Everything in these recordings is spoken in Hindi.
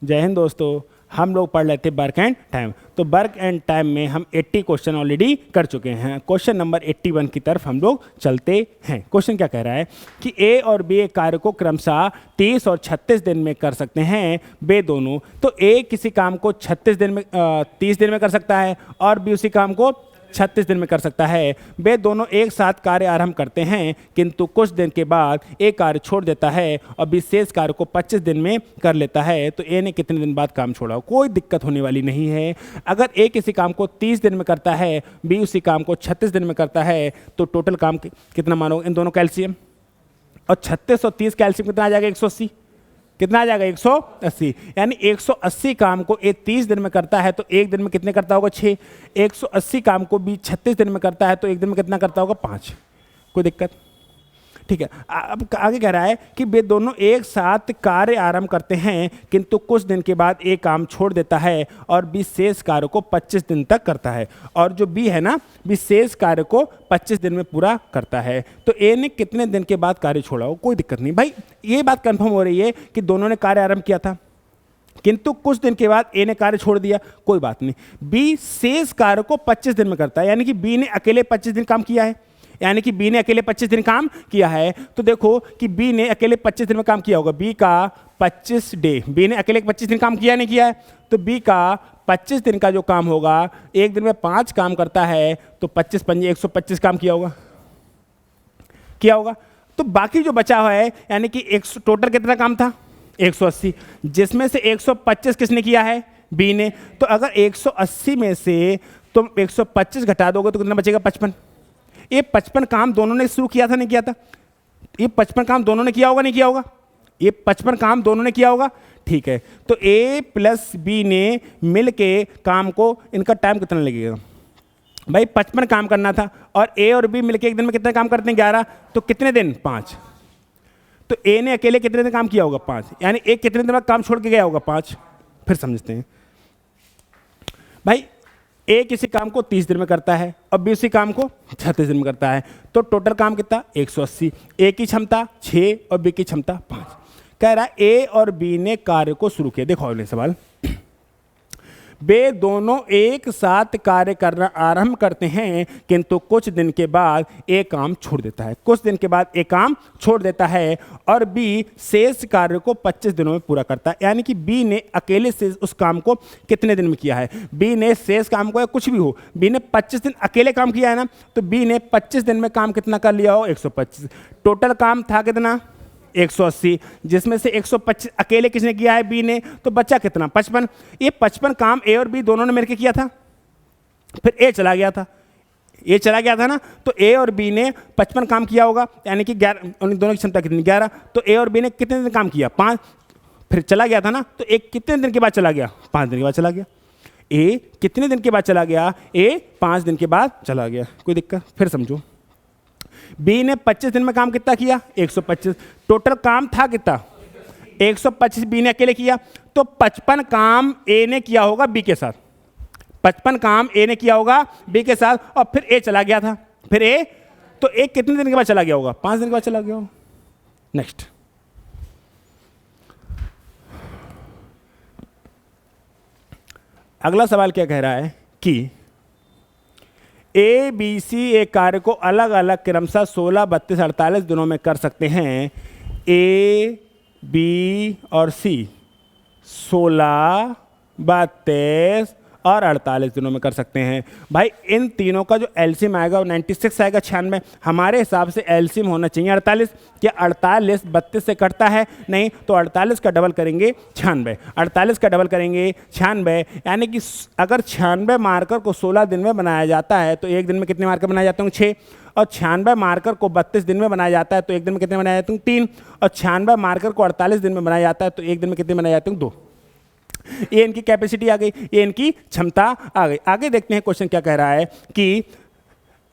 जय हिंद दोस्तों। हम लोग पढ़ रहे थे वर्क एंड टाइम। तो वर्क एंड टाइम में हम 80 क्वेश्चन ऑलरेडी कर चुके हैं। क्वेश्चन नंबर 81 की तरफ हम लोग चलते हैं। क्वेश्चन क्या कह रहा है कि ए और बी एक कार्य को क्रमशः 30 और 36 दिन में कर सकते हैं वे दोनों। तो ए किसी काम को 36 दिन में 30 दिन में कर सकता है और बी उसी काम को 36 दिन में कर सकता है। वे दोनों एक साथ कार्य आरंभ करते हैं, किंतु कुछ दिन के बाद ए कार्य छोड़ देता है और बी शेष कार्य को 25 दिन में कर लेता है। तो ए ने कितने दिन बाद काम छोड़ा? कोई दिक्कत होने वाली नहीं है। अगर ए किसी काम को 30 दिन में करता है, बी उसी काम को 36 दिन में करता है, तो टोटल काम कितना मानोगे इन दोनों कैल्शियम? और 36 और 30 कैल्शियम कितना आ जाएगा? 180। कितना आ जाएगा? 180। यानी 180 काम को ए 30 दिन में करता है तो एक दिन में कितने करता होगा? 6। 180 काम को बी 36 दिन में करता है तो एक दिन में कितना करता होगा? 5। कोई दिक्कत? ठीक है। अब आगे कह रहा है कि वे दोनों एक साथ कार्य आरंभ करते हैं, किंतु कुछ दिन के बाद ए काम छोड़ देता है और बी शेष कार्य को 25 दिन तक करता है। और जो बी है ना, बी शेष कार्य को 25 दिन में पूरा करता है। तो ए ने कितने दिन के बाद कार्य छोड़ा हो? कोई दिक्कत नहीं भाई, ये बात कंफर्म हो रही है कि दोनों ने कार्य आरंभ किया था, किंतु कुछ दिन के बाद ए ने कार्य छोड़ दिया। कोई बात नहीं। बी शेष कार्य को 25 दिन में करता है, यानी कि बी ने अकेले 25 दिन काम किया है। यानी कि बी ने अकेले 25 दिन काम किया है। तो देखो कि बी ने अकेले 25 दिन में काम किया होगा। बी का 25 डे, बी ने अकेले 25 दिन काम किया नहीं किया है? तो बी का 25 दिन का जो काम होगा, एक दिन में 5 काम करता है तो 25 पंजे 125 काम किया होगा, किया होगा। तो बाकी जो बचा हुआ है, यानी कि टोटल कितना काम था? 180, जिसमें से 125 किसने किया है? बी ने। तो अगर 180 में से तुम 125 घटा दोगे तो कितना बचेगा? 55। ये 55 काम दोनों ने शुरू किया था नहीं किया था? ये 55 काम दोनों ने किया होगा नहीं किया होगा? ये 55 काम दोनों ने किया होगा। ठीक है। तो ए प्लस बी ने मिल के काम को, इनका टाइम कितना लगेगा भाई? 55 काम करना था और ए और बी मिलके एक दिन में कितने काम करते हैं? 11। तो कितने दिन? 5। तो ए ने अकेले कितने दिन काम किया होगा? 5। यानी ए कितने दिन बाद काम छोड़ के गया होगा? 5। फिर समझते हैं भाई। ए किसी काम को 30 दिन में करता है और बी उसी काम को 36 दिन में करता है, तो टोटल काम कितना? 180। ए की क्षमता 6 और बी की क्षमता 5। कह रहा है ए और बी ने कार्य को शुरू किया। देखो अगले सवाल, वे दोनों एक साथ कार्य करना आरंभ करते हैं, किंतु कुछ दिन के बाद ए काम छोड़ देता है। कुछ दिन के बाद ए काम छोड़ देता है और बी शेष कार्य को 25 दिनों में पूरा करता है। यानी कि बी ने अकेले से उस काम को कितने दिन में किया है? बी ने शेष काम को, या कुछ भी हो, बी ने 25 दिन अकेले काम किया है ना, तो बी ने 25 दिन में काम कितना कर लिया हो? 125। टोटल काम था कितना? 180, जिसमें से 125 अकेले किसने किया है? बी ने। तो बचा कितना? 55। ये 55 काम ए और बी दोनों ने मिलकर किया था। फिर ए चला गया था, ए चला गया था ना, तो ए और बी ने 55 काम किया होगा, यानी कि 11। उन दोनों की क्षमता कितनी? 11। तो ए और बी ने कितने दिन काम किया? 5। फिर चला गया था ना, तो ए कितने दिन के बाद चला गया? 5 दिन के बाद चला गया। ए कितने दिन के बाद चला गया? ए 5 दिन के बाद चला गया। कोई दिक्कत? फिर समझो, बी ने 25 दिन में काम कितना किया? 125। टोटल काम था कितना? 125 बी ने अकेले किया, तो 55 काम ए ने किया होगा बी के साथ। 55 काम ए ने किया होगा बी के साथ, और फिर ए चला गया था। फिर ए, तो ए कितने दिन के बाद चला गया होगा? 5 दिन के बाद चला गया होगा। नेक्स्ट, अगला सवाल क्या कह रहा है कि ए बी सी एक कार्य को अलग अलग क्रमशः 16, 32, 48 दिनों में कर सकते हैं। ए बी और सी 16, 32 और 48 दिनों में कर सकते हैं। भाई इन तीनों का जो एलसीएम आएगा वो 96 आएगा, 96। हमारे हिसाब से एलसीएम होना चाहिए 48। क्या 48 32 से कटता है? नहीं। तो 48 का डबल करेंगे 96, 48 का डबल करेंगे 96। यानी कि अगर 96 मार्कर को 16 दिन में बनाया जाता है तो एक दिन में कितने मार्कर बनाए जाते होंगे? 6। और 96 मार्कर को 32 दिन में बनाया जाता है तो एक दिन में कितने बनाए जाते होंगे? 3। और 96 मार्कर को 48 दिन में बनाया जाता है तो एक दिन में कितने बनाए जाते होंगे? 2। ये इनकी कैपेसिटी आ गई, ये इनकी क्षमता आ गई। आगे देखते हैं क्वेश्चन क्या कह रहा है कि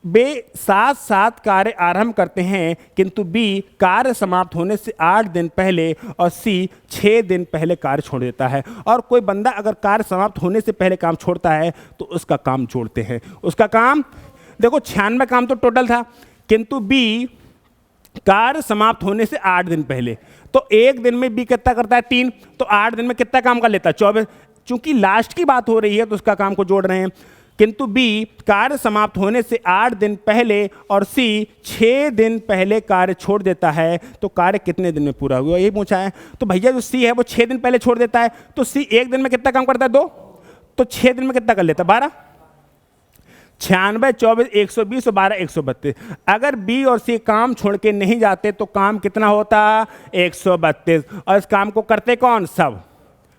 वे साथ साथ कार्य आरंभ करते हैं, किंतु बी कार्य समाप्त होने से 8 दिन पहले और सी 6 दिन पहले कार्य छोड़ देता है। और कोई बंदा अगर कार्य समाप्त होने से पहले काम छोड़ता है तो उसका काम जोड़ते हैं। उसका काम देखो 96 काम तो टोटल था, किंतु बी कार्य समाप्त होने से 8 दिन पहले। तो एक दिन में बी कितना करता है 3, तो 8 दिन में कितना काम कर लेता है 24। चूंकि लास्ट की बात हो रही है तो उसका काम को जोड़ रहे हैं। किंतु बी कार्य समाप्त होने से 8 दिन पहले और सी 6 दिन पहले कार्य छोड़ देता है, तो कार्य कितने दिन में पूरा हुआ यही पूछा है। तो भैया जो सी है वो 6 दिन पहले छोड़ देता है, तो सी एक दिन में कितना काम करता है 2, तो 6 दिन में कितना कर लेता है 12। 96, 24, 120 और 12, 132। अगर बी और सी काम छोड़ के नहीं जाते तो काम कितना होता 132। और इस काम को करते कौन, सब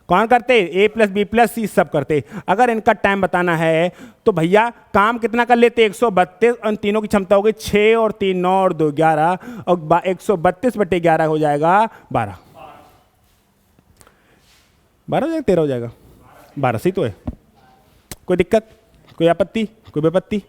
कौन करते, ए प्लस बी प्लस सी सब करते। अगर इनका टाइम बताना है तो भैया काम कितना कर लेते 132, और तीनों की क्षमता हो गई 6 और 3 9 और 2 11, और 132/11 हो जाएगा 12। 12 हो जाएगा 13 हो जाएगा 12 सही तो है। कोई दिक्कत, कोई आपत्ति, कोई विपत्ति?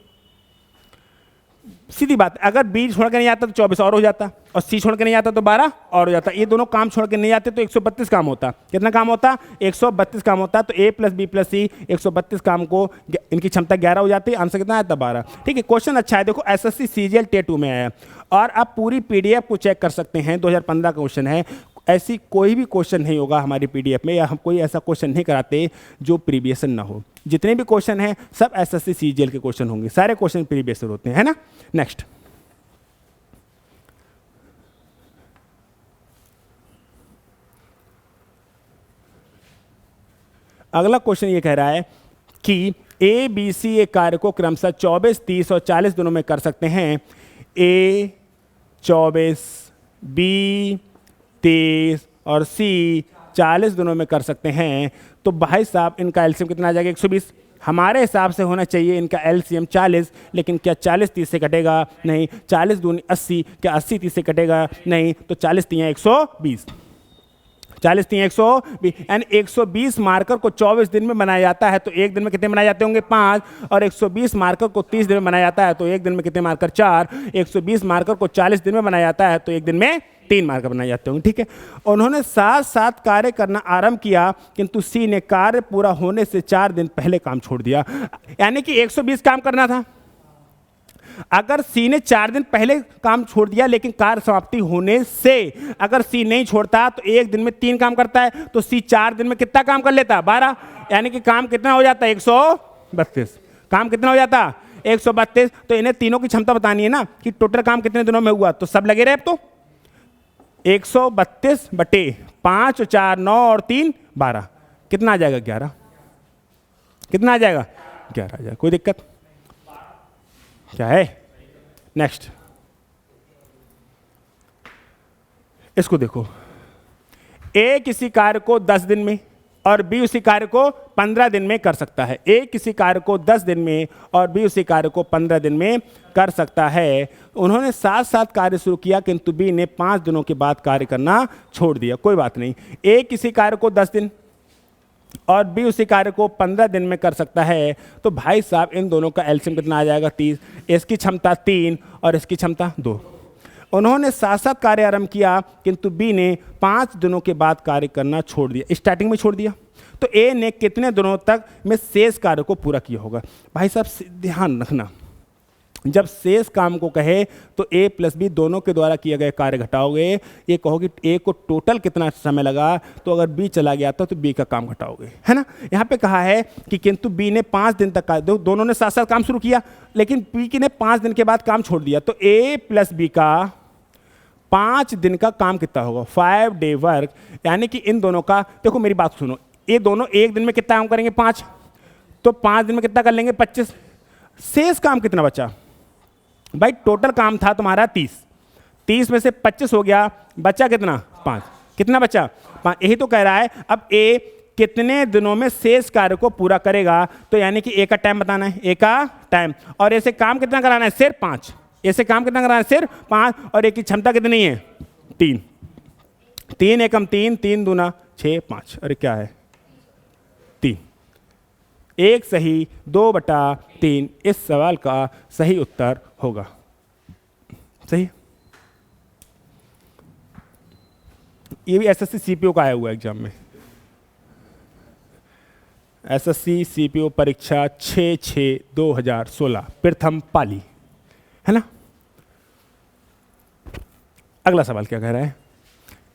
सीधी बात, अगर बी छोड़ के नहीं आता तो 24 और हो जाता, और सी छोड़ के नहीं आता तो 12 और हो जाता। ये दोनों काम छोड़ के नहीं आते तो 132 काम होता। कितना काम होता 132 काम होता। तो ए प्लस बी प्लस सी 132 काम को, इनकी क्षमता 11 हो जाती है। आंसर कितना आया था 12। ठीक है, क्वेश्चन अच्छा है। देखो एसएससी सीजीएल टे 2 में आया, और आप पूरी पीडीएफ को चेक कर सकते हैं। 2015 का क्वेश्चन है। ऐसी कोई भी क्वेश्चन नहीं होगा हमारी पीडीएफ में, या हम कोई ऐसा क्वेश्चन नहीं कराते जो प्रीवियस ना हो। जितने भी क्वेश्चन हैं सब एसएससी सीजीएल के क्वेश्चन होंगे, सारे क्वेश्चन प्रीवियस होते हैं, है ना। नेक्स्ट, अगला क्वेश्चन ये कह रहा है कि ए बी सी एक कार्य को क्रमशः 24, 30 और 40 दिनों में कर सकते हैं। ए 24, बी 30 और सी 40 दिनों में कर सकते हैं। तो भाई साहब इनका एलसीएम कितना आ जाएगा 120। हमारे हिसाब से होना चाहिए इनका एलसीएम 40, लेकिन क्या 40 30 से कटेगा? नहीं। 40 दूनी 80, क्या 80 30 से कटेगा? नहीं। तो 40 3 120, 40 3 120, यानी 120 मार्कर को 24 दिन में बनाया जाता है, तो एक दिन में कितने बनाए जाते होंगे 5। और 120 मार्कर को 30 दिन में बनाया जाता है, तो एक दिन में कितने मार्कर 4। 120 मार्कर को 40 दिन में बनाया जाता है, तो एक दिन में 3 मार्कर बनाए जाते होंगे। ठीक है, उन्होंने साथ साथ कार्य करना आरंभ किया, किंतु सी ने कार्य पूरा होने से 4 दिन पहले काम छोड़ दिया। यानी कि 120 काम करना था, अगर सी ने 4 दिन पहले काम छोड़ दिया, लेकिन कार्य समाप्ति होने से अगर सी नहीं छोड़ता तो एक दिन में 3 काम करता है, तो सी 4 दिन में कितना काम कर लेता 12। यानी कि काम कितना हो जाता 132। काम कितना हो जाता 132। तो इन्हें तीनों की क्षमता बतानी है ना कि टोटल काम कितने दिनों में हुआ, तो सब लगे रहे। अब तो 132/5 और 4 9 और 3 12, कितना आ जाएगा 11। कितना आ जाएगा 11 आ जाएगा। कोई दिक्कत क्या है? नेक्स्ट, इसको देखो। ए किसी कार्य को 10 दिन में और बी उसी कार्य को 15 दिन में कर सकता है। ए किसी कार्य को 10 दिन में और बी उसी कार्य को 15 दिन में कर सकता है। उन्होंने साथ साथ कार्य शुरू किया, किंतु बी ने 5 दिनों के बाद कार्य करना छोड़ दिया। कोई बात नहीं, ए किसी कार्य को 10 दिन और बी उसी कार्य को 15 दिन में कर सकता है, तो भाई साहब इन दोनों का एलसीएम कितना आ जाएगा 30। इसकी क्षमता 3 और इसकी क्षमता 2। उन्होंने साथ साथ कार्य आरंभ किया, किंतु बी ने 5 दिनों के बाद कार्य करना छोड़ दिया, स्टार्टिंग में छोड़ दिया। तो ए ने कितने दिनों तक में शेष कार्य को पूरा किया होगा? भाई साहब ध्यान रखना, जब शेष काम को कहे तो ए प्लस बी दोनों के द्वारा किए गए कार्य घटाओगे। ये कहोगे ए को टोटल कितना समय लगा, तो अगर बी चला गया था तो बी का काम घटाओगे, है ना। यहाँ पे कहा है कि किंतु बी ने 5 दिन तक का, दोनों ने साथ साथ काम शुरू किया, लेकिन बी ने 5 दिन के बाद काम छोड़ दिया। तो ए प्लस बी का 5 दिन का काम कितना होगा 5 डे वर्क। यानी कि इन दोनों का, देखो मेरी बात सुनो, ये दोनों एक दिन में कितना काम करेंगे 5, तो 5 दिन में कितना कर लेंगे 25। शेष काम कितना बचा भाई? टोटल काम था तुम्हारा 30 में से 25 हो गया, बचा कितना 5। कितना बचा 5। यही तो कह रहा है। अब ए कितने दिनों में शेष कार्य को पूरा करेगा, तो यानी कि ए का टाइम बताना है, ए का टाइम, और ऐसे काम कितना कराना है सिर्फ 5। ऐसे काम कितना कराना है सिर्फ 5, और एक की क्षमता कितनी है 3। 3 एकम 3, 3 दूना 6 5, अरे क्या है 3। 1 सही 2/3 इस सवाल का सही उत्तर होगा। सही, ये भी एसएससी सीपीओ का आया हुआ है एग्जाम में। एसएससी सीपीओ परीक्षा 6/6/2016 प्रथम पाली, है ना। अगला सवाल क्या कह रहा है,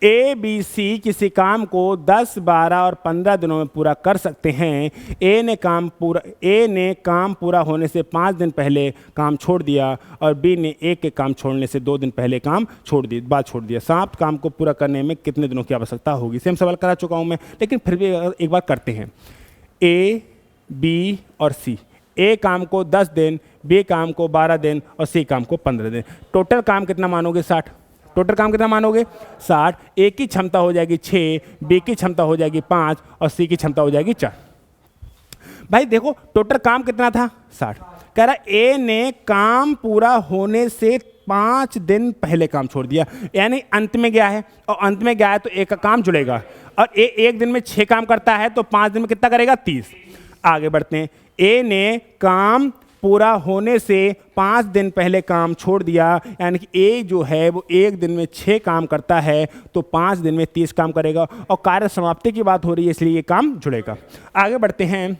ए बी सी किसी काम को 10, 12 और 15 दिनों में पूरा कर सकते हैं। ए ने काम पूरा होने से 5 दिन पहले काम छोड़ दिया और बी ने ए के काम छोड़ने से 2 दिन पहले काम छोड़ दिया। समाप्त काम को पूरा करने में कितने दिनों की आवश्यकता होगी। सेम सवाल करा चुका हूँ मैं, लेकिन फिर भी एक बार करते हैं। ए, बी और सी, ए काम को 10 दिन, बी काम को 12 दिन और सी काम को 15 दिन। टोटल काम कितना मानोगे? 60। टोटल काम कितना मानोगे? 60। ए की क्षमता हो जाएगी 6, बी की क्षमता हो जाएगी 5 और सी की क्षमता हो जाएगी 4। भाई देखो टोटल काम कितना था? 60। कह रहा ए ने काम पूरा होने से 5 दिन पहले काम छोड़ दिया, यानी अंत में गया है, और अंत में गया है तो ए का काम जुड़ेगा, और ए एक दिन में 6 काम करता है तो 5 दिन में कितना करेगा? 30। आगे बढ़ते हैं। ए ने काम पूरा होने से 5 दिन पहले काम छोड़ दिया, यानी कि ए जो है वो एक दिन में 6 काम करता है तो 5 दिन में 30 काम करेगा, और कार्य समाप्ति की बात हो रही है इसलिए ये काम जुड़ेगा। आगे बढ़ते हैं।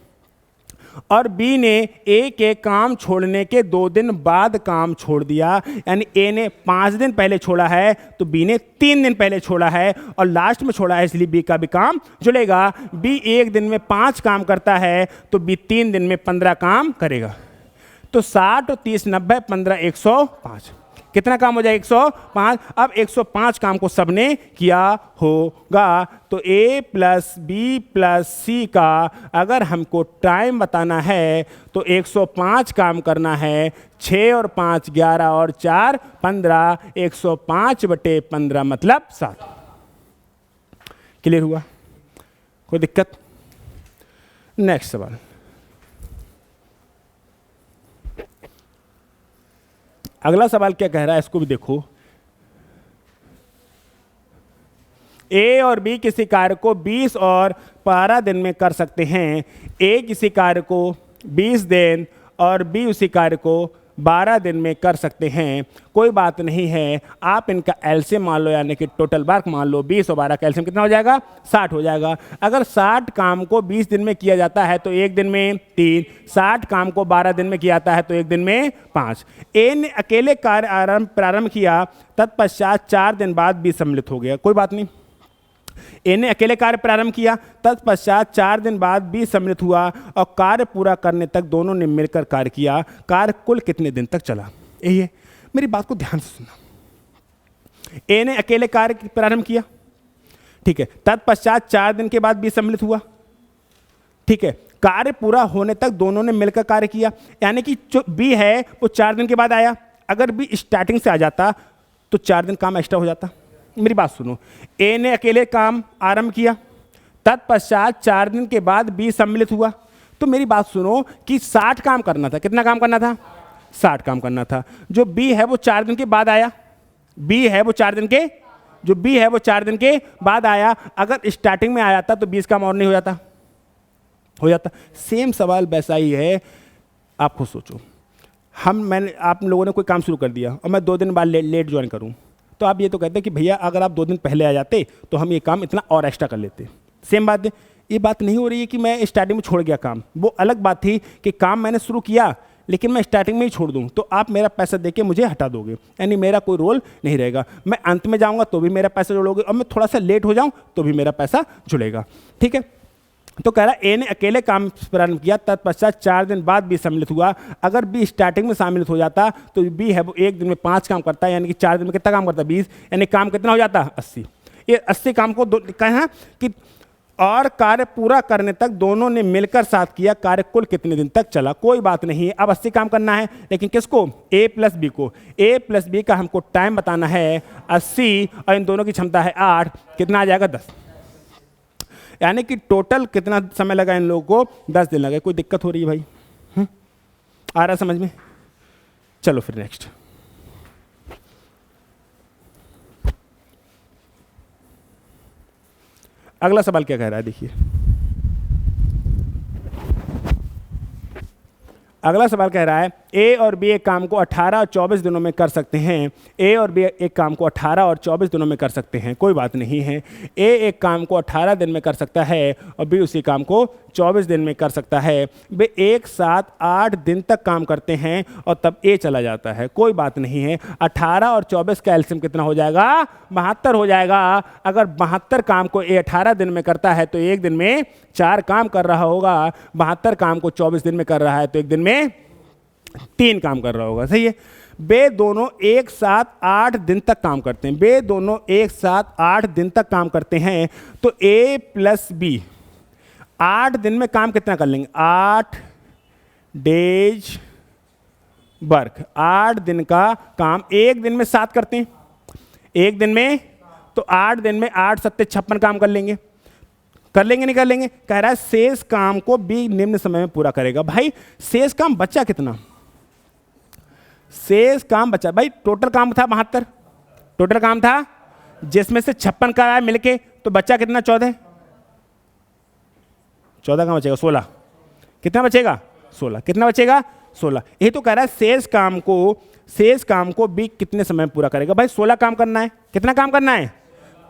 और बी ने ए के काम छोड़ने के 2 दिन बाद काम छोड़ दिया, यानी ए ने 5 दिन पहले छोड़ा है तो बी ने 3 दिन पहले छोड़ा है और लास्ट में छोड़ा है, इसलिए बी का भी काम जुड़ेगा। बी एक दिन में 5 काम करता है तो बी 3 दिन में 15 काम करेगा। तो 60 और 30 90, 15 105। कितना काम हो जाएगा? 105। अब 105 काम को सबने किया होगा, तो ए प्लस बी प्लस सी का अगर हमको टाइम बताना है तो 105 काम करना है। 6 और 5 11 और 4 15, 105/15 मतलब 7। क्लियर हुआ? कोई दिक्कत? नेक्स्ट सवाल। अगला सवाल क्या कह रहा है, इसको भी देखो। ए और बी किसी कार्य को 20 और 12 दिन में कर सकते हैं। ए किसी कार्य को 20 दिन और बी उसी कार्य को 12 दिन में कर सकते हैं। कोई बात नहीं है, आप इनका एलसीएम मान लो, यानी कि टोटल वर्क मान लो। 20 और 12 का एलसीएम कितना हो जाएगा? 60 हो जाएगा। अगर 60 काम को 20 दिन में किया जाता है तो एक दिन में 3, 60 काम को 12 दिन में किया जाता है तो एक दिन में 5। ए ने अकेले कार्य प्रारंभ किया, तत्पश्चात 4 दिन बाद बी सम्मिलित हो गया। कोई बात नहीं, ए ने अकेले कार्य प्रारंभ किया, तत्पश्चात 4 दिन बाद बी सम्मिलित हुआ और कार्य पूरा करने तक दोनों ने मिलकर कार्य किया। कार्य कुल कितने दिन तक चला? यही है। मेरी बात को ध्यान से सुनना। ए ने अकेले कार्य प्रारंभ किया, ठीक है। तत्पश्चात 4 दिन के बाद बी सम्मिलित हुआ, ठीक है। कार्य पूरा होने तक दोनों ने मिलकर कार्य किया, यानी कि जो बी है वो 4 दिन के बाद आया। अगर बी स्टार्टिंग से आ जाता तो 4 दिन काम एक्स्ट्रा हो जाता। मेरी बात सुनो। ए ने अकेले काम आरंभ किया, तत्पश्चात 4 दिन के बाद बी सम्मिलित हुआ। तो मेरी बात सुनो कि 60 काम करना था। कितना काम करना था? 60 काम करना था। जो बी है वो 4 दिन के बाद आया। बी है वो 4 दिन के बाद आया। अगर स्टार्टिंग में आया था तो 20 काम और नहीं हो जाता। सेम सवाल वैसा ही है। आप खुद सोचो, आप लोगों ने कोई काम शुरू कर दिया और मैं 2 दिन बाद लेट ज्वाइन करूं, तो आप ये तो कहते हैं कि भैया अगर आप 2 दिन पहले आ जाते तो हम ये काम इतना और एक्स्ट्रा कर लेते। सेम बात है। ये बात नहीं हो रही है कि मैं स्टार्टिंग में छोड़ गया काम। वो अलग बात थी कि काम मैंने शुरू किया लेकिन मैं स्टार्टिंग में ही छोड़ दूं तो आप मेरा पैसा देके मुझे हटा दोगे, यानी मेरा कोई रोल नहीं रहेगा। मैं अंत में जाऊंगा तो भी मेरा पैसा जोड़ोगे और मैं थोड़ा सा लेट हो जाऊं तो भी मेरा पैसा जुड़ेगा, ठीक है। तो कह रहा ए ने अकेले काम प्रारंभ किया, तत्पश्चात 4 दिन बाद बी सम्मिलित हुआ। अगर बी स्टार्टिंग में शामिल हो जाता तो बी है वो एक दिन में 5 काम करता है, यानी कि 4 दिन में कितना काम करता है? 20, यानी काम कितना हो जाता? 80। ये 80 काम को कहा कि और कार्य पूरा करने तक दोनों ने मिलकर साथ किया। कार्य कुल कितने दिन तक चला? कोई बात नहीं, अब 80 काम करना है, लेकिन किसको? ए प्लस बी को। ए प्लस बी का हमको टाइम बताना है 80 और इन दोनों की क्षमता है 8। कितना आ जाएगा? 10। यानी कि टोटल कितना समय लगा इन लोगों को? 10 दिन लगे। कोई दिक्कत हो रही है भाई? आ रहा समझ में? चलो फिर नेक्स्ट। अगला सवाल क्या कह रहा है, देखिए। अगला सवाल कह रहा है ए और बी एक काम को 18 और 24 दिनों में कर सकते हैं, ए और बी एक काम को 18 और 24 दिनों में कर सकते हैं, कोई बात नहीं है। ए एक काम को 18 दिन में कर सकता है और बी उसी काम को 24 दिन में कर सकता है। वे एक साथ 8 दिन तक काम करते हैं और तब ए चला जाता है, कोई बात नहीं है। 18 और 24 का एलसीएम कितना हो जाएगा? 72 हो जाएगा। अगर 72 काम को ए 18 दिन में करता है तो एक दिन में 4 काम कर रहा होगा, 72 काम को 24 दिन में कर रहा है तो एक दिन में 3 काम कर रहा होगा, सही है। वे दोनों एक साथ 8 दिन तक काम करते हैं, वे दोनों एक साथ 8 दिन तक काम करते हैं, तो ए प्लस बी 8 दिन में काम कितना कर लेंगे? 8 डेज वर्क, 8 दिन का काम एक दिन में 7 करते हैं, एक दिन में, तो 8 दिन में 8 सत्ते 56 काम कर लेंगे, कर लेंगे नहीं कर लेंगे? कह रहा है शेष काम को बी निम्न समय में पूरा करेगा। भाई शेष काम बचा कितना? शेष काम बचा भाई, टोटल काम था 72, टोटल काम था जिसमें से 56 का आया मिलके, तो बचा कितना? 14, 14 कहाँ बचेगा? 16, कितना बचेगा? 16, कितना बचेगा? 16। ये तो कह रहा है शेष काम को बी कितने समय में पूरा करेगा? भाई 16 काम करना है, कितना काम करना है?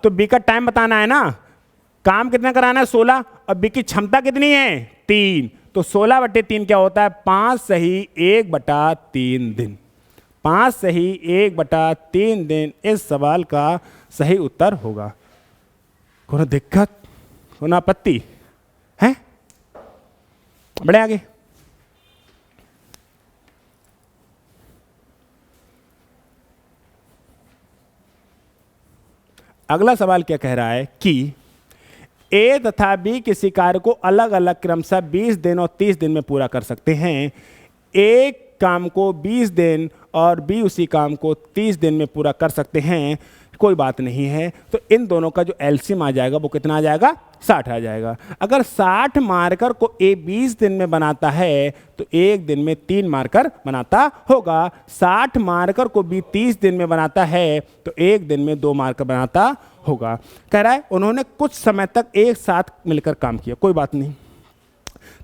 तो बी का टाइम बताना है ना, काम कितना कराना है? 16, और बी की क्षमता कितनी है? 3, तो 16/3 क्या होता है? 5 सही 1/3 दिन, 5 सही 1/3 दिन इस सवाल का सही उत्तर होगा। कोई दिक्कत, कोई आपत्ति है? बढ़े आगे। अगला सवाल क्या कह रहा है कि ए तथा बी किसी कार्य को अलग अलग क्रमशः 20 दिन और 30 दिन में पूरा कर सकते हैं। एक काम को 20 दिन और बी उसी काम को 30 दिन में पूरा कर सकते हैं, कोई बात नहीं है। तो इन दोनों का जो एलसीएम आ जाएगा वो कितना आ जाएगा? 60 आ जाएगा। अगर 60 मार्कर को ए 20 दिन में बनाता है तो एक दिन में 3 मार्कर बनाता होगा। 60 मार्कर को बी 30 दिन में बनाता है तो एक दिन में 2 मार्कर बनाता होगा। कह रहा है उन्होंने कुछ समय तक एक साथ मिलकर काम किया, कोई बात नहीं।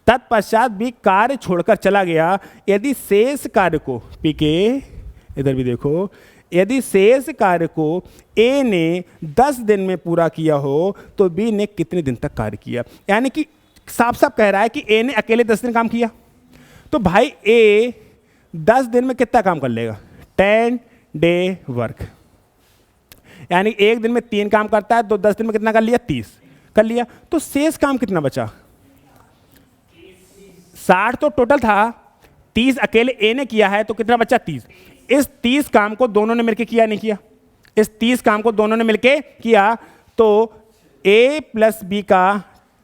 तत्पश्चात भी कार्य छोड़कर चला गया। यदि शेष कार्य को पी के, इधर भी देखो, यदि शेष कार्य को ए ने 10 दिन में पूरा किया हो तो बी ने कितने दिन तक कार्य किया? यानी कि साफ साफ कह रहा है कि ए ने अकेले 10 दिन काम किया, तो भाई ए 10 दिन में कितना काम कर लेगा? 10 डे वर्क। यानी एक दिन में 3 काम करता है तो 10 दिन में कितना कर लिया? 30 कर लिया। तो शेष काम कितना बचा? 60 तो टोटल था, 30 अकेले ए ने किया है तो कितना बचा? 30। इस 30 काम को दोनों ने मिलकर किया नहीं किया? इस 30 काम को दोनों ने मिलकर किया। तो ए प्लस बी का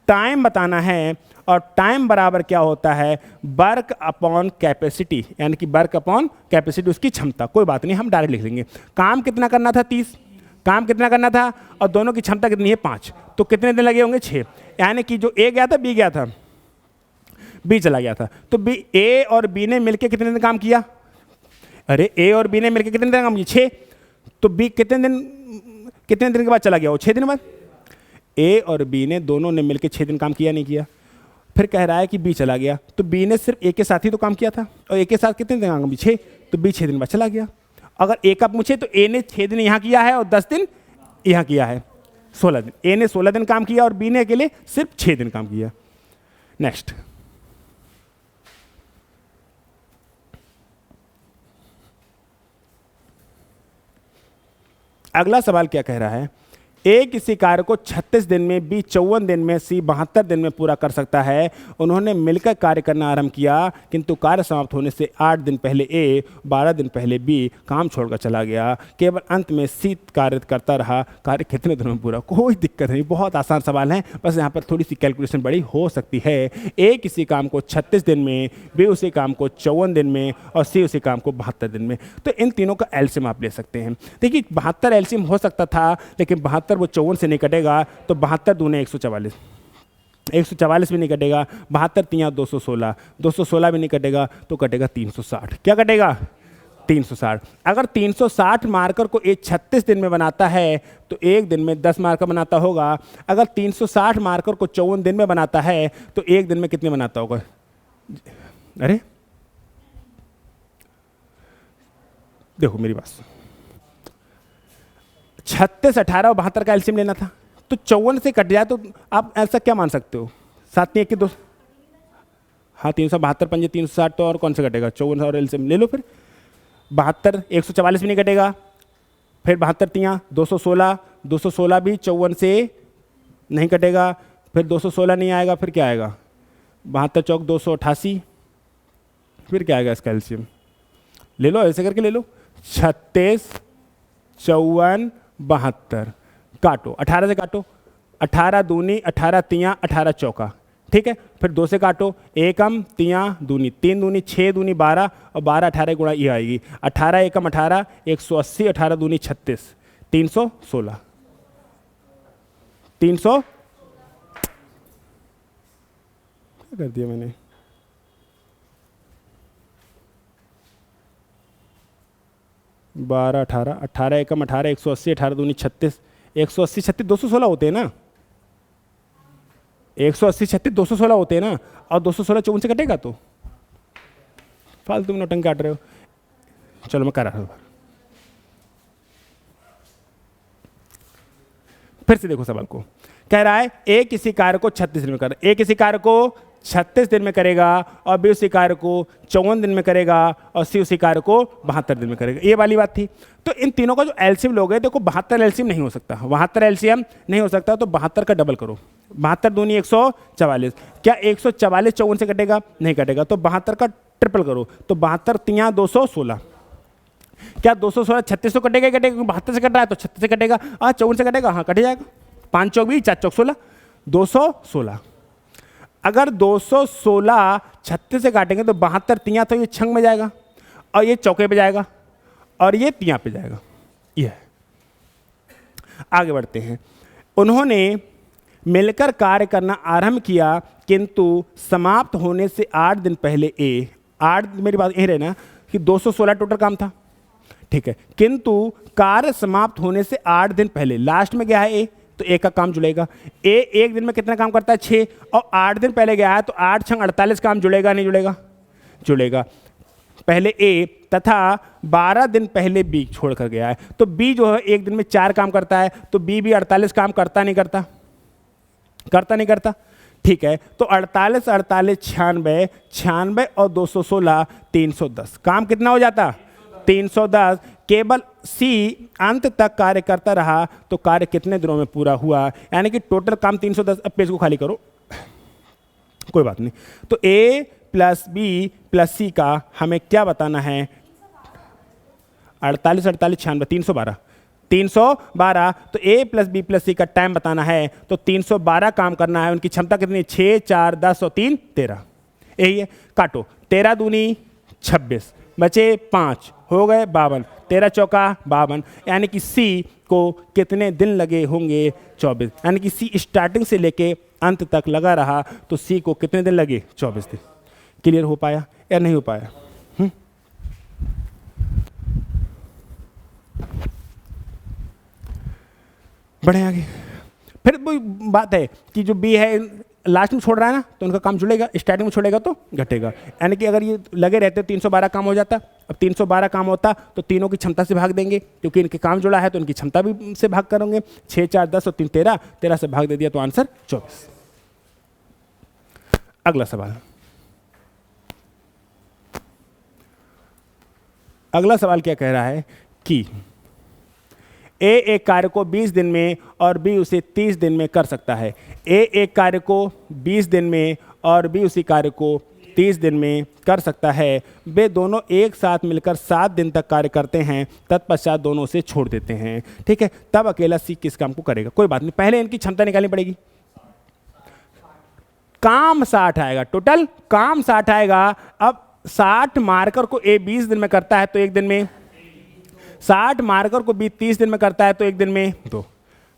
टाइम बताना है, और टाइम बराबर क्या होता है? वर्क अपॉन कैपेसिटी, यानी कि वर्क अपॉन कैपेसिटी, उसकी क्षमता। कोई बात नहीं, हम डायरेक्ट लिख लेंगे। काम कितना करना था? 30। काम कितना करना था? और दोनों की क्षमता कितनी है? 5। तो कितने दिन लगे होंगे? 6। यानी कि जो ए गया था बी गया था, बी चला गया था। तो बी, ए और बी ने मिलकर कितने दिन काम किया? अरे ए और बी ने मिलकर कितने दिन काम किया? 6। तो बी कितने दिन के बाद चला गया? वो 6 दिन बाद। ए और बी ने दोनों ने मिलकर 6 दिन काम किया नहीं किया? फिर कह रहा है कि बी चला गया, तो बी ने सिर्फ ए के साथ ही तो काम किया था, और ए के साथ कितने दिन काम? 6। तो बी 6 दिन बाद चला गया। अगर ए का पूछे तो ए ने 6 दिन यहाँ किया है और 10 दिन यहाँ किया है, 16 दिन। ए ने 16 दिन काम किया और बी ने अकेले सिर्फ 6 दिन काम किया। नेक्स्ट, अगला सवाल क्या कह रहा है? ए किसी कार्य को 36 दिन में, बी 54 दिन में, सी 72 दिन में पूरा कर सकता है। उन्होंने मिलकर कार्य करना आरंभ किया, किंतु कार्य समाप्त होने से 8 दिन पहले ए, 12 दिन पहले बी काम छोड़कर चला गया। केवल अंत में सी कार्य करता रहा। कार्य कितने दिनों में पूरा? कोई दिक्कत नहीं, बहुत आसान सवाल है, बस यहाँ पर थोड़ी सी कैलकुलेशन बड़ी हो सकती है। ए किसी काम को 36 दिन में, बी उसी काम को 54 दिन में, और सी उसी काम को 72 दिन में। तो इन तीनों का एलसीएम आप ले सकते हैं। देखिए 72 एलसीएम हो सकता था, लेकिन 72 वो 54 से नहीं कटेगा, तो 72 दूने 144, 144 भी नहीं कटेगा। 72 तियाँ 216, 216 भी नहीं कटेगा, तो कटेगा 360। क्या कटेगा? 360। अगर 360 मार्कर को ए 36 दिन में बनाता है तो एक दिन में 10 मार्कर बनाता होगा। अगर 360 मार्कर को 54 दिन में बनाता है तो एक दिन में कितने बनाता होगा? अरे देखो मेरी बात, 36, 18 और 72 का एलसीएम लेना था, तो 54 से कट जाए तो आप ऐसा क्या मान सकते हो, 7 3 1 के 2, हाँ 372 पंजे 360, तो और कौन से कटेगा, 54 और एलसीएम ले लो फिर। 72 144 भी नहीं कटेगा, फिर 72 3 216, 216 भी 54 से नहीं कटेगा, फिर 216 नहीं आएगा, फिर क्या आएगा, 72 चौक 288, फिर क्या आएगा इसका एलसीएम, ले लो ऐसे करके ले लो, 36 54 72, काटो 18 से काटो, 18 दूनी 18 तियाँ 18 चौका, ठीक है, फिर 2 से काटो, 1 कम तियाँ दूनी 3 दूनी 6 दूनी 12 और 12 18 गुणा ये आएगी, 18 1 कम 18 180, 18 दूनी 36, 316, 300 क्या कर दिया मैंने, 12 18 18 1 कम 18 180, 18 दूनी 36, 180 36 216 होते हैं ना, 180 36 216 होते हैं ना, और 216 54 से कटेगा, तो फालतू में नौटंकी काट रहे हो। चलो मैं कर रहा हूँ, फिर से देखो सवाल को, कह रहा है ए किसी कार्य को 36 दिन में कर, ए किसी कार्य को 36 दिन में करेगा और बी उसी कार्य को 54 दिन में करेगा और सी उसी कार्य को 72 दिन में करेगा, ये वाली बात थी। तो इन तीनों का जो एलसीएम लोगे, देखो 72 एलसीएम नहीं हो सकता, 72 एलसीएम नहीं हो सकता, तो 72 का डबल करो, 72 दूनी 144, क्या 144 54 से कटेगा, नहीं कटेगा, तो 72 का ट्रिपल करो, तो 72 तियाँ 216, क्या 216 36 तो कटेगा, कटेगा 72 से कट रहा है तो 36 से कटेगा, 54 से कटेगा, हाँ कट जाएगा, 5 चौक 20 4 चौक 16, 216, अगर 216 36 से काटेंगे तो 72 तियाँ तो ये छंग में जाएगा और ये चौके पे जाएगा और ये तियाँ पे जाएगा, ये आगे बढ़ते हैं। उन्होंने मिलकर कार्य करना आरंभ किया, किंतु समाप्त होने से 8 दिन पहले ए, 8 मेरी बात यही रहना कि 216 टोटल काम था, ठीक है, किंतु कार्य समाप्त होने से 8 दिन पहले, लास्ट में गया है ए, तो ए का काम जुड़ेगा, ए एक दिन में कितना काम करता है 6, और 8 दिन पहले गया है तो 8 छंग 48 काम जुड़ेगा नहीं जुड़ेगा, जुड़ेगा, पहले ए, तथा 12 दिन पहले बी छोड़ कर गया है, तो बी जो है एक दिन में 4 काम करता है, तो बी भी 48 काम करता नहीं करता, करता नहीं करता, ठीक है, तो 48 48 96 96 और 216 310, काम कितना हो जाता 310, केवल सी अंत तक कार्य करता रहा तो कार्य कितने दिनों में पूरा हुआ, यानी कि टोटल काम 310, अब पेज को खाली करो, कोई बात नहीं, तो ए प्लस बी प्लस सी का हमें क्या बताना है, 48 48 96 312, तो ए प्लस बी प्लस सी का टाइम बताना है, तो 312 काम करना है, उनकी क्षमता कितनी, 6 4 10 और 3 13, यही है, काटो, 13 दूनी 26, बचे 5, हो गए 52, 13 चौका 52, यानी कि सी को कितने दिन लगे होंगे 24, यानी कि सी स्टार्टिंग से लेके अंत तक लगा रहा, तो सी को कितने दिन लगे 24 दिन। क्लियर हो पाया या नहीं हो पाया? बढ़े आगे। फिर वो बात है कि जो बी है लास्ट में छोड़ रहा है ना, तो उनका काम जुड़ेगा, स्टार्टिंग में छोड़ेगा तो घटेगा, यानी कि अगर ये लगे रहते 312 काम हो जाता, अब 312 काम होता तो तीनों की क्षमता से भाग देंगे, क्योंकि इनके काम जुड़ा है तो इनकी क्षमता भी से भाग करेंगे, 6 4 10 और 3 13, 13 से भाग दे दिया तो आंसर 24। अगला सवाल, अगला सवाल क्या कह रहा है कि ए एक कार्य को 20 दिन में और बी उसे 30 दिन में कर सकता है। ए एक कार्य को 20 दिन में और बी उसी कार्य को 30 दिन में कर सकता है। वे दोनों एक साथ मिलकर 7 दिन तक कार्य करते हैं, तत्पश्चात दोनों उसे छोड़ देते हैं। ठीक है, तब अकेला सी किस काम को करेगा? कोई बात नहीं, पहले इनकी क्षमता निकालनी पड़ेगी। काम 60 आएगा, टोटल काम 60 आएगा। अब 60 मार्कर को ए 20 दिन में करता है तो एक दिन में, 60 मार्कर को बी 30 दिन में करता है तो एक दिन में 2,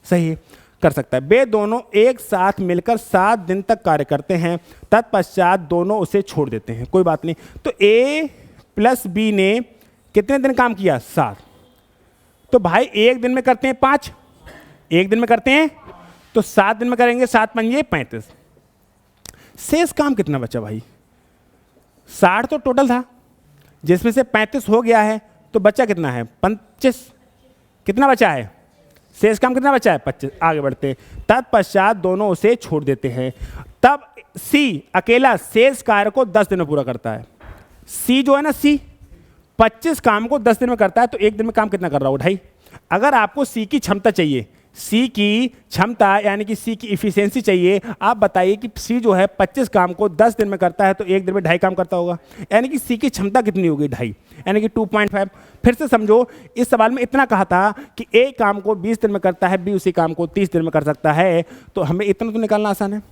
सही कर सकता है। वे दोनों एक साथ मिलकर 7 दिन तक कार्य करते हैं, तत्पश्चात दोनों उसे छोड़ देते हैं। कोई बात नहीं, तो ए प्लस बी ने कितने दिन काम किया? 7। तो भाई एक दिन में करते हैं 5, एक दिन में करते हैं तो 7 दिन में करेंगे, 7 पंजे 35। शेष काम कितना बचा भाई? 60 तो टोटल था, जिसमें से 35 हो गया है, तो बचा कितना है 25, कितना बचा है, शेष काम कितना बचा है 25। आगे बढ़ते, तत्पश्चात दोनों उसे छोड़ देते हैं। तब सी अकेला शेष कार्य को 10 दिन में पूरा करता है। सी जो है ना, सी 25 काम को 10 दिन में करता है, तो एक दिन में काम कितना कर रहा हो 2.5। अगर आपको सी की क्षमता चाहिए, सी की क्षमता यानी कि सी की इफिशियंसी चाहिए, आप बताइए कि सी जो है 25 काम को 10 दिन में करता है तो एक दिन में 2.5 काम करता होगा, यानी कि सी की क्षमता कितनी होगी 2.5, यानी कि 2.5। फिर से समझो, इस सवाल में इतना कहा था कि ए काम को 20 दिन में करता है, बी उसी काम को 30 दिन में कर सकता है, तो हमें इतना तो निकालना आसान है।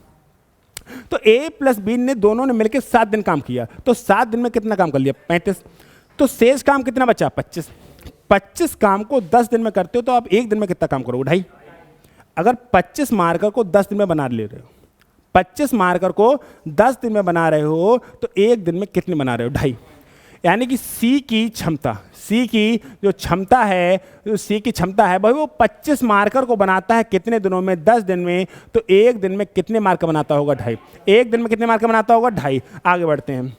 तो ए प्लस बी ने दोनों ने मिलकर 7 दिन काम किया, तो 7 दिन में कितना काम कर लिया 35, तो शेष काम कितना बचा 25। 25 काम को 10 दिन में करते हो तो आप एक दिन में कितना काम करोगे 2.5। अगर 25 मार्कर को 10 दिन में बना ले रहे हो, 25 मार्कर को 10 दिन में बना रहे हो तो एक दिन में कितने बना रहे हो 2.5, यानी कि सी की क्षमता, सी की जो क्षमता है, जो सी की क्षमता है भाई वो 25 मार्कर को बनाता है कितने दिनों में 10 दिन में, तो एक दिन में कितने मार्कर बनाता होगा 2.5, एक दिन में कितने मार्कर बनाता होगा 2.5। आगे बढ़ते हैं,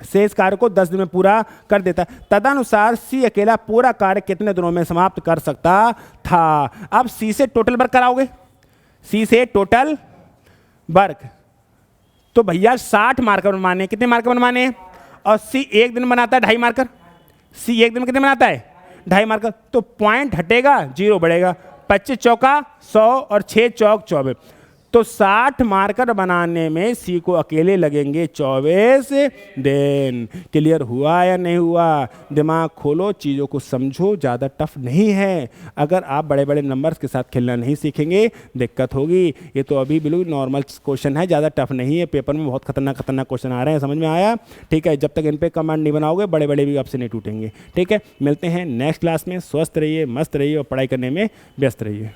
शेष कार्य को 10 दिन में पूरा कर देता है। तदनुसार सी अकेला पूरा कार्य कितने दिनों में समाप्त कर सकता था। अब सी से टोटल वर्क कराओगे, सी से टोटल वर्क, तो भैया 60 मार्कर बनवाने हैं। कितने मार्कर बनवाने हैं, और सी एक दिन बनाता है 2.5 मार्कर, सी एक दिन में कितने बनाता है 2.5 मार्कर, तो पॉइंट हटेगा 0 बढ़ेगा, 25 चौका 100 और 6 चौक 24, तो 60 मार्कर बनाने में सी को अकेले लगेंगे 24 दिन। क्लियर हुआ या नहीं हुआ, दिमाग खोलो, चीज़ों को समझो, ज़्यादा टफ नहीं है। अगर आप बड़े बड़े नंबर्स के साथ खेलना नहीं सीखेंगे दिक्कत होगी। ये तो अभी बिल्कुल नॉर्मल क्वेश्चन है, ज़्यादा टफ नहीं है। पेपर में बहुत खतरनाक खतरनाक क्वेश्चन आ रहे हैं, समझ में आया, ठीक है। जब तक इन पे कमांड नहीं बनाओगे बड़े बड़े भी आपसे नहीं टूटेंगे, ठीक है। मिलते हैं नेक्स्ट क्लास में, स्वस्थ रहिए, मस्त रहिए और पढ़ाई करने में व्यस्त रहिए।